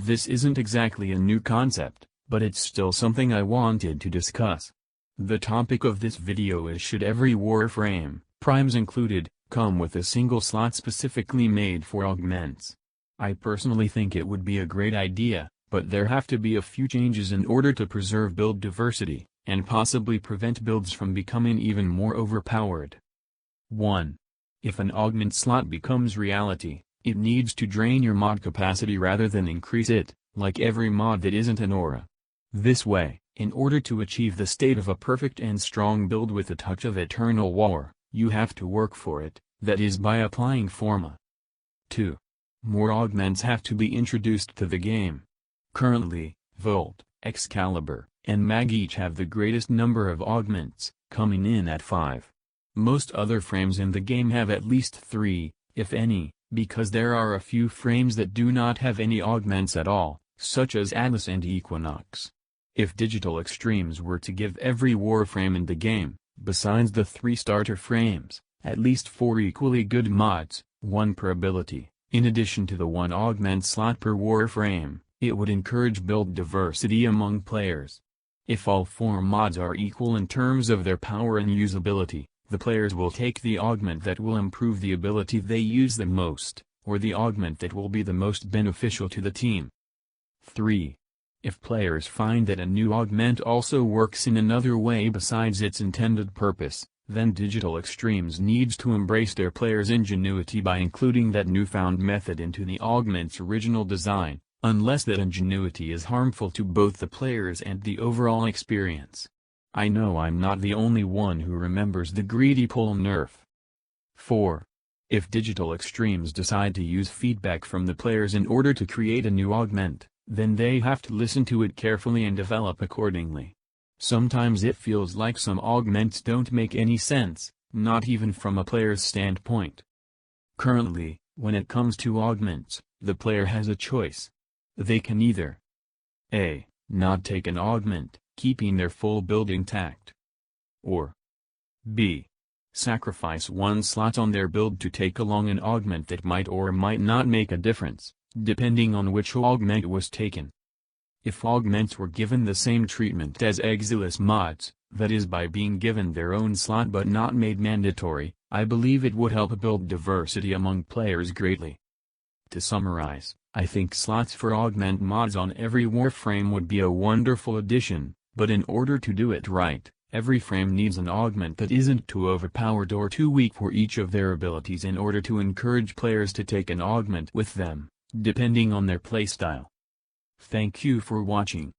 This isn't exactly a new concept, but it's still something I wanted to discuss. The topic of this video is, should every warframe, primes included, come with a single slot specifically made for augments? I personally think it would be a great idea, but there have to be a few changes in order to preserve build diversity, and possibly prevent builds from becoming even more overpowered. 1. If an augment slot becomes reality, it needs to drain your mod capacity rather than increase it, like every mod that isn't an aura. This way, in order to achieve the state of a perfect and strong build with a touch of eternal war, you have to work for it, that is by applying Forma. 2. More augments have to be introduced to the game. Currently, Volt, Excalibur, and Mag each have the greatest number of augments, coming in at 5. Most other frames in the game have at least 3, if any, because there are a few frames that do not have any augments at all, such as Atlas and Equinox. If Digital Extremes were to give every warframe in the game, besides the 3 starter frames, at least 4 equally good mods, 1 per ability, in addition to the 1 augment slot per warframe, it would encourage build diversity among players. If all 4 mods are equal in terms of their power and usability, the players will take the augment that will improve the ability they use the most, or the augment that will be the most beneficial to the team. 3. If players find that a new augment also works in another way besides its intended purpose, then Digital Extremes needs to embrace their players' ingenuity by including that newfound method into the augment's original design, unless that ingenuity is harmful to both the players and the overall experience. I know I'm not the only one who remembers the greedy pull nerf. 4. If Digital Extremes decide to use feedback from the players in order to create a new augment, then they have to listen to it carefully and develop accordingly. Sometimes it feels like some augments don't make any sense, not even from a player's standpoint. Currently, when it comes to augments, the player has a choice. They can either A. Not take an augment, keeping their full build intact, or B. Sacrifice 1 slot on their build to take along an augment that might or might not make a difference, depending on which augment was taken. If augments were given the same treatment as RNGsus mods, that is by being given their own slot but not made mandatory, I believe it would help build diversity among players greatly. To summarize, I think slots for augment mods on every warframe would be a wonderful addition, but in order to do it right, every frame needs an augment that isn't too overpowered or too weak for each of their abilities in order to encourage players to take an augment with them, depending on their playstyle. Thank you for watching.